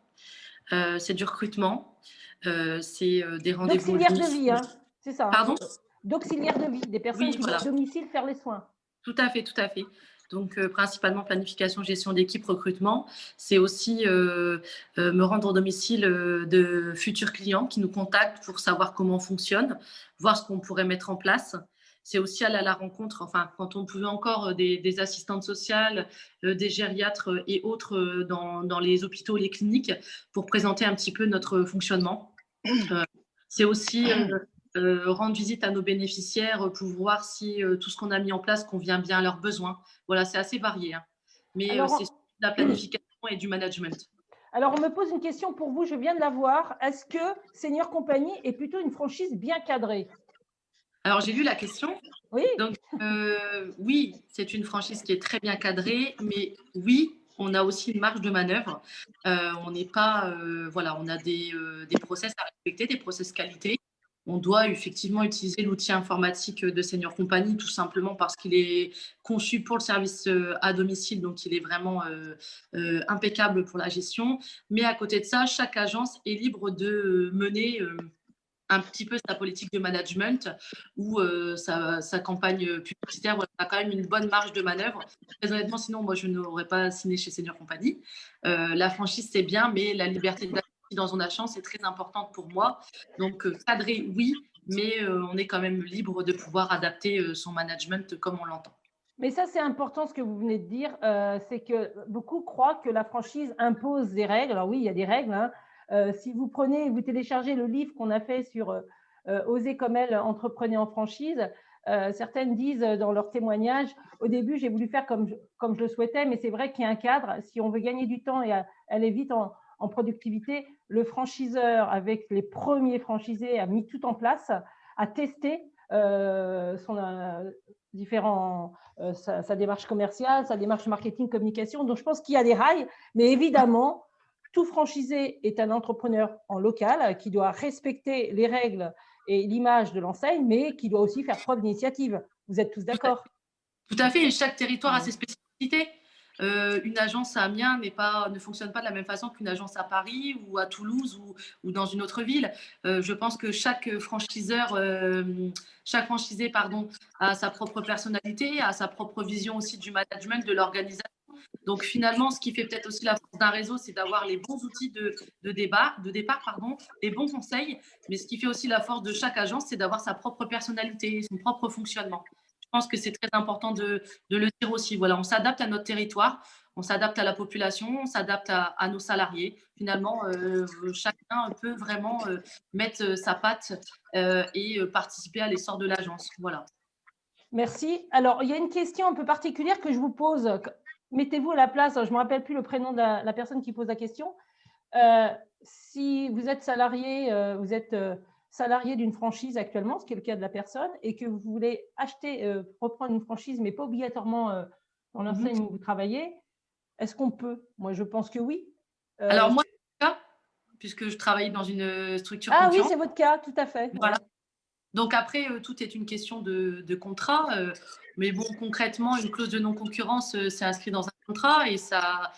c'est du recrutement, c'est des rendez-vous au D'auxiliaire de vie, domicile. hein, c'est ça. Pardon? D'auxiliaire de vie, des personnes Oui, qui vont voilà. au domicile faire les soins. Tout à fait, tout à fait. Donc, principalement planification, gestion d'équipe, recrutement. C'est aussi me rendre au domicile de futurs clients qui nous contactent pour savoir comment on fonctionne, voir ce qu'on pourrait mettre en place. C'est aussi aller à la rencontre, enfin, quand on pouvait encore des assistantes sociales, des gériatres et autres dans les hôpitaux, les cliniques, pour présenter un petit peu notre fonctionnement. C'est aussi rendre visite à nos bénéficiaires pour voir si tout ce qu'on a mis en place convient bien à leurs besoins. Voilà, c'est assez varié. Hein. Mais Alors, c'est de la planification et du management. Alors, on me pose une question pour vous, je viens de la voir. Est-ce que Senior Compagnie est plutôt une franchise bien cadrée? Alors, j'ai lu la question. Oui. Donc, oui, c'est une franchise qui est très bien cadrée, mais oui, on a aussi une marge de manœuvre. On n'est pas, voilà, on a des process à respecter, des process qualité. On doit effectivement utiliser l'outil informatique de Senior Compagnie, tout simplement parce qu'il est conçu pour le service à domicile, donc il est vraiment impeccable pour la gestion. Mais à côté de ça, chaque agence est libre de mener un petit peu sa politique de management ou sa campagne publicitaire. Voilà, on a quand même une bonne marge de manœuvre. Très honnêtement, sinon, moi, je n'aurais pas signé chez Senior Company. La franchise, c'est bien, mais la liberté d'action dans son agence est très importante pour moi. Donc, cadré, oui, mais on est quand même libre de pouvoir adapter son management comme on l'entend. Mais ça, c'est important ce que vous venez de dire, c'est que beaucoup croient que la franchise impose des règles. Alors oui, il y a des règles. Hein. Si vous prenez, vous téléchargez le livre qu'on a fait sur Osez comme elle, entreprenez en franchise, certaines disent dans leur témoignage, au début, j'ai voulu faire comme je le souhaitais, mais c'est vrai qu'il y a un cadre. Si on veut gagner du temps et aller vite en productivité, le franchiseur, avec les premiers franchisés, a mis tout en place, a testé sa démarche commerciale, sa démarche marketing, communication. Donc, je pense qu'il y a des rails, mais évidemment, tout franchisé est un entrepreneur en local qui doit respecter les règles et l'image de l'enseigne, mais qui doit aussi faire preuve d'initiative. Vous êtes tous d'accord? Tout à fait. Chaque territoire a ses spécificités. Une agence à Amiens ne fonctionne pas de la même façon qu'une agence à Paris ou à Toulouse ou dans une autre ville. Je pense que chaque franchisé a sa propre personnalité, a sa propre vision aussi du management, de l'organisation. Donc finalement, ce qui fait peut-être aussi la force d'un réseau, c'est d'avoir les bons outils de départ, les bons conseils. Mais ce qui fait aussi la force de chaque agence, c'est d'avoir sa propre personnalité, son propre fonctionnement. Je pense que c'est très important de le dire aussi. Voilà, on s'adapte à notre territoire, on s'adapte à la population, on s'adapte à nos salariés. Finalement, chacun peut vraiment mettre sa patte et participer à l'essor de l'agence. Voilà. Merci. Alors, il y a une question un peu particulière que je vous pose. Mettez-vous à la place, je ne me rappelle plus le prénom de la personne qui pose la question. Si vous êtes salarié, salarié d'une franchise actuellement, ce qui est le cas de la personne, et que vous voulez reprendre une franchise, mais pas obligatoirement dans l'enseigne où vous travaillez, est-ce qu'on peut? Moi, je pense que oui. Alors moi, c'est le cas, puisque je travaille dans une structure Ah concurrente. Oui, c'est votre cas, tout à fait. Voilà. Donc après, tout est une question de contrat. Mais bon, concrètement, une clause de non-concurrence, c'est inscrit dans un contrat et ça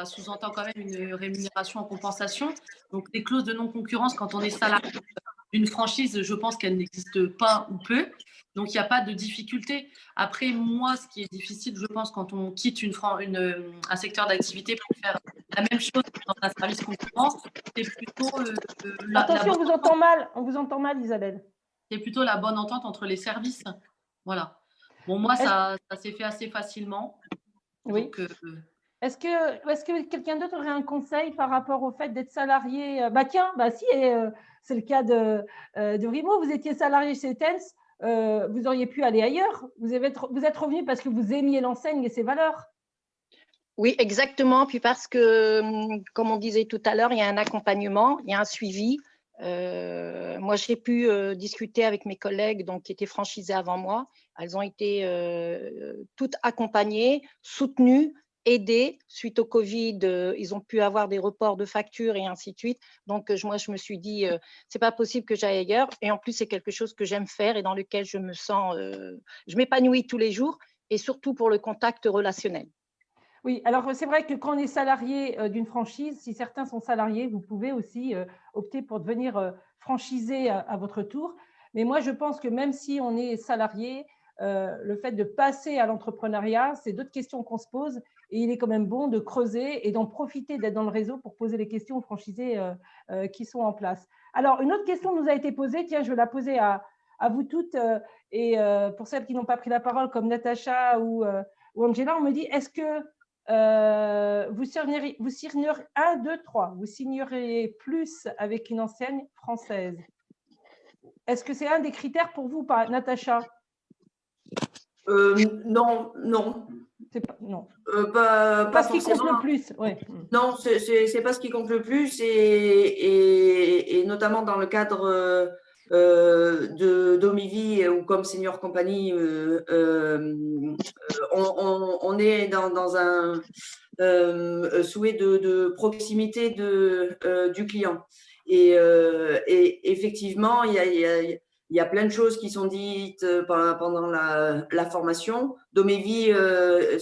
sous-entend quand même une rémunération en compensation. Donc les clauses de non-concurrence, quand on est salarié d'une franchise, je pense qu'elles n'existent pas ou peu. Donc il n'y a pas de difficulté. Après, moi, ce qui est difficile, je pense, quand on quitte un secteur d'activité pour faire la même chose dans un service concurrent, c'est plutôt Attention, on vous entend mal, Isabelle. C'est plutôt la bonne entente entre les services. Voilà. Bon, moi, ça s'est fait assez facilement. Oui. Donc, est-ce que quelqu'un d'autre aurait un conseil par rapport au fait d'être salarié? Si, c'est le cas de Rimo, vous étiez salarié chez TENS, vous auriez pu aller ailleurs. Vous êtes revenu parce que vous aimiez l'enseigne et ses valeurs. Oui, exactement. Puis parce que, comme on disait tout à l'heure, il y a un accompagnement, il y a un suivi. Moi, j'ai pu discuter avec mes collègues qui étaient franchisés avant moi. Elles ont été toutes accompagnées, soutenues aidés. Suite au Covid, ils ont pu avoir des reports de factures et ainsi de suite. Donc, moi, je me suis dit, c'est pas possible que j'aille ailleurs. Et en plus, c'est quelque chose que j'aime faire et dans lequel je me sens, je m'épanouis tous les jours et surtout pour le contact relationnel. Oui, alors c'est vrai que quand on est salarié d'une franchise, si certains sont salariés, vous pouvez aussi opter pour devenir franchisé à votre tour. Mais moi, je pense que même si on est salarié, le fait de passer à l'entrepreneuriat, c'est d'autres questions qu'on se pose et il est quand même bon de creuser et d'en profiter d'être dans le réseau pour poser les questions aux franchisés qui sont en place. Alors, une autre question nous a été posée, tiens, je vais la poser à vous toutes et pour celles qui n'ont pas pris la parole comme Natacha ou Angela, on me dit, est-ce que vous signeriez 1, 2, 3, vous signeriez plus avec une enseigne française? Est-ce que c'est un des critères pour vous, Natacha? Non, non. Non. Pas ce qui compte forcément. le plus. Ouais. Non, c'est pas ce qui compte le plus et notamment dans le cadre de d'Omivy ou comme senior compagnie, on est dans un souhait de proximité du client. Et effectivement, il y a plein de choses qui sont dites pendant la formation. Domévy, la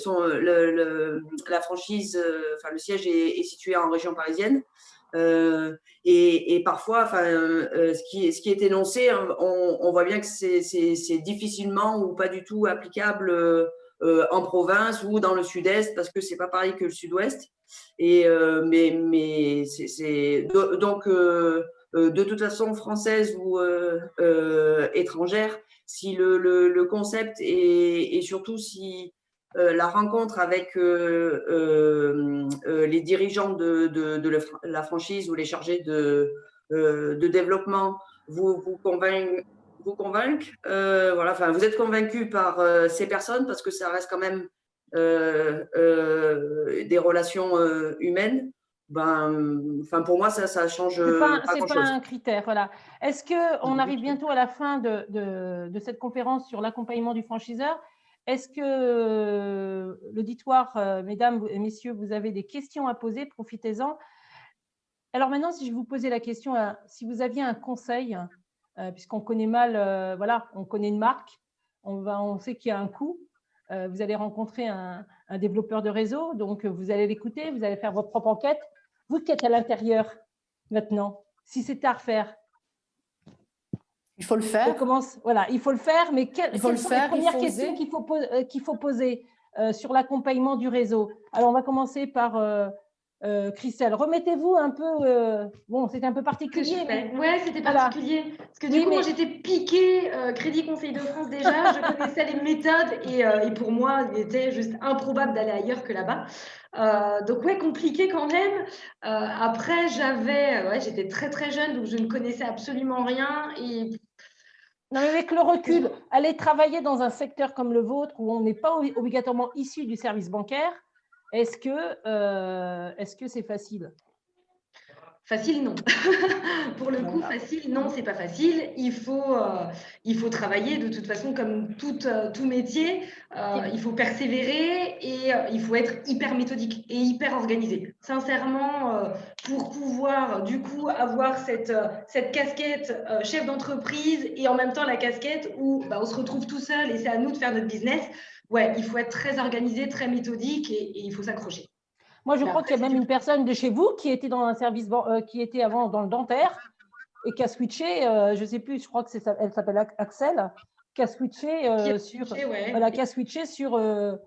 franchise, enfin le siège est situé en région parisienne. Et parfois, ce qui est énoncé, on voit bien que c'est difficilement ou pas du tout applicable en province ou dans le sud-est parce que c'est pas pareil que le sud-ouest. Et mais c'est donc de toute façon française ou étrangère, si le concept et surtout si la rencontre avec les dirigeants de la franchise ou les chargés de développement vous convainquent, voilà, enfin, vous êtes convaincu par ces personnes parce que ça reste quand même des relations humaines. Enfin, pour moi, ça change pas C'est grand-chose. pas un critère, voilà. Est-ce qu'on arrive bientôt à la fin de cette conférence sur l'accompagnement du franchiseur? Est-ce que l'auditoire, mesdames et messieurs, vous avez des questions à poser? Profitez-en. Alors maintenant, si je vous posais la question, si vous aviez un conseil, puisqu'on connaît mal, voilà, on connaît une marque, on sait qu'il y a un coût. Vous allez rencontrer un développeur de réseau, donc vous allez l'écouter, vous allez faire votre propre enquête. Vous qui êtes à l'intérieur maintenant, si c'est à refaire, il faut le faire. Voilà, il faut le faire, mais quelles sont les premières questions qu'il faut poser sur l'accompagnement du réseau? Alors, on va commencer par Christelle. Remettez-vous un peu. Bon, c'était un peu particulier. Ouais, c'était particulier. Voilà. Parce que du coup, moi, j'étais piquée Crédit Conseil de France déjà. Je connaissais les méthodes et pour moi, il était juste improbable d'aller ailleurs que là-bas. Donc, ouais, compliqué quand même. Après, j'étais très, très jeune, donc je ne connaissais absolument rien. Non, mais avec le recul, aller travailler dans un secteur comme le vôtre où on n'est pas obligatoirement issu du service bancaire, est-ce que c'est facile? Facile, non. Pour le coup, facile, non, c'est pas facile. Il faut travailler de toute façon comme tout métier. Il faut persévérer et il faut être hyper méthodique et hyper organisé. Sincèrement, pour pouvoir du coup avoir cette casquette chef d'entreprise et en même temps la casquette où on se retrouve tout seul et c'est à nous de faire notre business. Ouais, il faut être très organisé, très méthodique et il faut s'accrocher. Moi, je crois qu'il y a même une personne de chez vous qui était dans un service, qui était avant dans le dentaire et qui a switché, je ne sais plus, je crois qu'elle s'appelle Axel, qui a switché sur le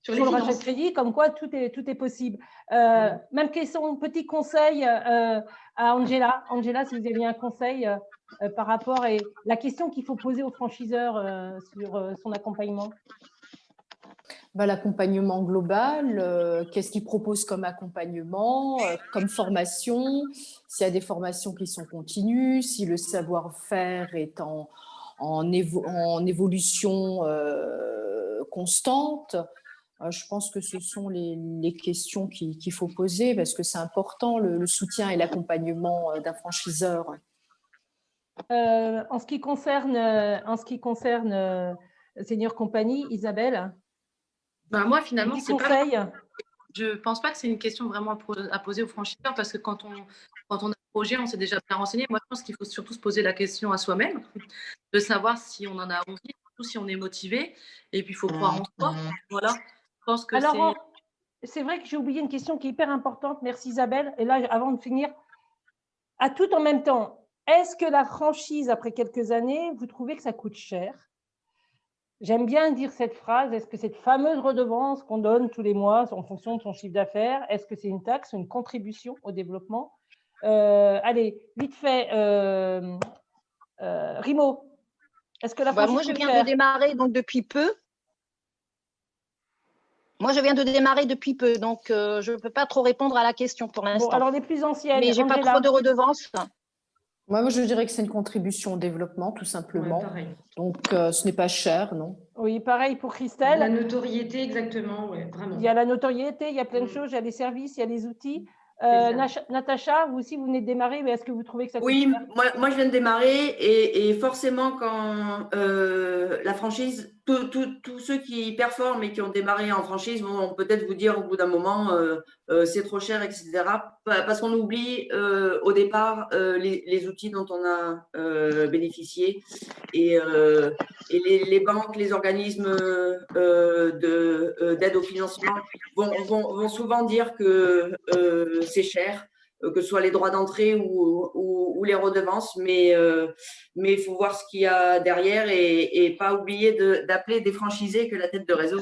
rachat de crédit, comme quoi tout est possible. Même question, petit conseil à Angela. Angela, si vous aviez un conseil par rapport à la question qu'il faut poser au franchiseur sur son accompagnement. L'accompagnement global, qu'est-ce qu'il propose comme accompagnement, comme formation, s'il y a des formations qui sont continues, si le savoir-faire est en évolution constante. Je pense que ce sont les questions qu'il faut poser parce que c'est important, le soutien et l'accompagnement d'un franchiseur. En ce qui concerne Senior Compagnie, Isabelle, moi, finalement, c'est conseil. Je ne pense pas que c'est une question vraiment à poser aux franchiseurs parce que quand on a un projet, on s'est déjà bien renseigné. Moi, je pense qu'il faut surtout se poser la question à soi-même, de savoir si on en a envie, surtout si on est motivé. Et puis, il faut croire en soi. Voilà. Je pense que Alors, c'est vrai que j'ai oublié une question qui est hyper importante. Merci Isabelle. Et là, avant de finir, à tout en même temps, est-ce que la franchise, après quelques années, vous trouvez que ça coûte cher? J'aime bien dire cette phrase. Est-ce que cette fameuse redevance qu'on donne tous les mois en fonction de son chiffre d'affaires, est-ce que c'est une taxe, une contribution au développement? Allez, vite fait, Rimo, est-ce que la franchise Moi, je coûte viens cher? de démarrer donc depuis peu. Moi, je viens de démarrer depuis peu, donc je ne peux pas trop répondre à la question pour l'instant. Bon, alors les plus anciennes, mais j'ai pas trop de redevances. Moi, je dirais que c'est une contribution au développement, tout simplement. Ouais, pareil. Donc, ce n'est pas cher, non? Oui, pareil pour Christelle. La notoriété, exactement, ouais, vraiment. Il y a la notoriété, il y a plein de choses, il y a les services, il y a les outils. Natacha, vous aussi, vous venez de démarrer, mais est-ce que vous trouvez que ça coûte Oui, cher? moi, je viens de démarrer et forcément, quand la franchise, tous ceux qui performent et qui ont démarré en franchise vont peut-être vous dire au bout d'un moment, c'est trop cher, etc. Parce qu'on oublie au départ les outils dont on a bénéficié et les banques, les organismes d'aide au financement vont souvent dire que c'est cher, que ce soit les droits d'entrée ou les redevances, mais il faut voir ce qu'il y a derrière et pas oublier d'appeler des franchisés que la tête de réseau.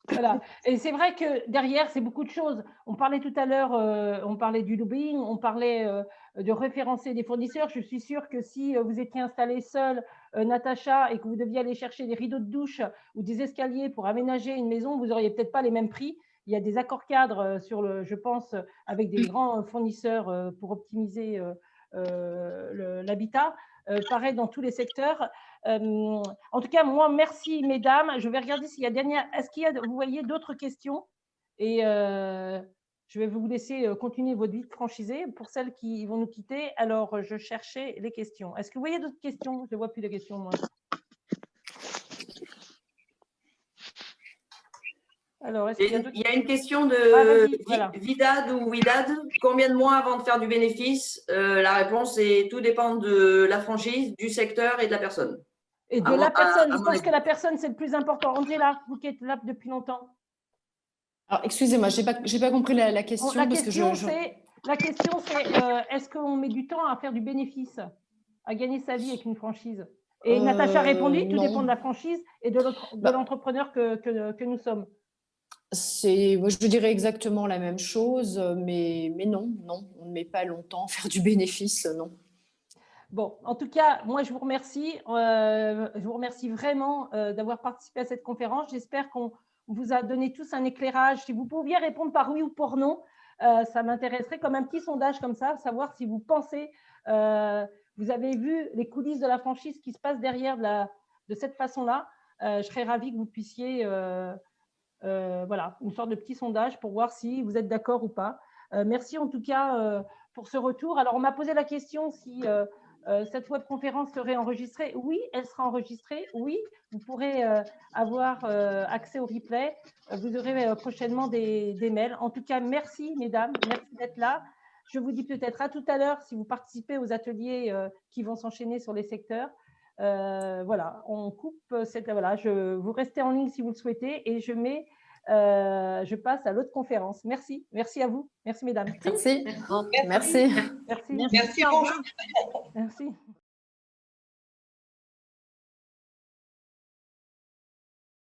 Voilà. Et c'est vrai que derrière, c'est beaucoup de choses. On parlait tout à l'heure, on parlait du lobbying, on parlait de référencer des fournisseurs. Je suis sûre que si vous étiez installé seul, Natacha, et que vous deviez aller chercher des rideaux de douche ou des escaliers pour aménager une maison, vous n'auriez peut-être pas les mêmes prix. Il y a des accords cadres je pense, avec des grands fournisseurs pour optimiser l'habitat. Pareil dans tous les secteurs. En tout cas, moi, merci, mesdames. Je vais regarder s'il y a dernière. Est-ce qu'il y a, vous voyez, d'autres questions? Et je vais vous laisser continuer votre vie de franchisé. Pour celles qui vont nous quitter, alors je cherchais les questions. Est-ce que vous voyez d'autres questions? Je ne vois plus de questions, moi. Alors, il y a une question de voilà. Vidad ou Widad. Combien de mois avant de faire du bénéfice? La réponse est tout dépend de la franchise, du secteur et de la personne. Et de la personne. Je pense que la personne, c'est le plus important. Angela, vous qui êtes là depuis longtemps. Alors, excusez-moi, je n'ai pas compris la question. La question, c'est est-ce qu'on met du temps à faire du bénéfice, à gagner sa vie avec une franchise? Et Natacha a répondu, tout dépend de la franchise et de l'entrepreneur que nous sommes. Moi, je dirais exactement la même chose, mais non, on ne met pas longtemps à faire du bénéfice, non. Bon, en tout cas, moi, je vous remercie. Je vous remercie vraiment d'avoir participé à cette conférence. J'espère qu'on vous a donné tous un éclairage. Si vous pouviez répondre par oui ou par non, ça m'intéresserait, comme un petit sondage comme ça, savoir si vous pensez, vous avez vu les coulisses de la franchise qui se passe derrière de cette façon-là. Je serais ravie que vous puissiez, voilà, une sorte de petit sondage pour voir si vous êtes d'accord ou pas. Merci en tout cas pour ce retour. Alors, on m'a posé la question si cette webconférence serait enregistrée. Oui, elle sera enregistrée. Oui, vous pourrez avoir accès au replay. Vous aurez prochainement des mails. En tout cas, merci, mesdames. Merci d'être là. Je vous dis peut-être à tout à l'heure si vous participez aux ateliers qui vont s'enchaîner sur les secteurs. Voilà, on coupe cette. Voilà, vous restez en ligne si vous le souhaitez et je passe à l'autre conférence. Merci. Merci à vous. Merci, mesdames. Merci. Merci. Merci. Merci. Merci. Merci.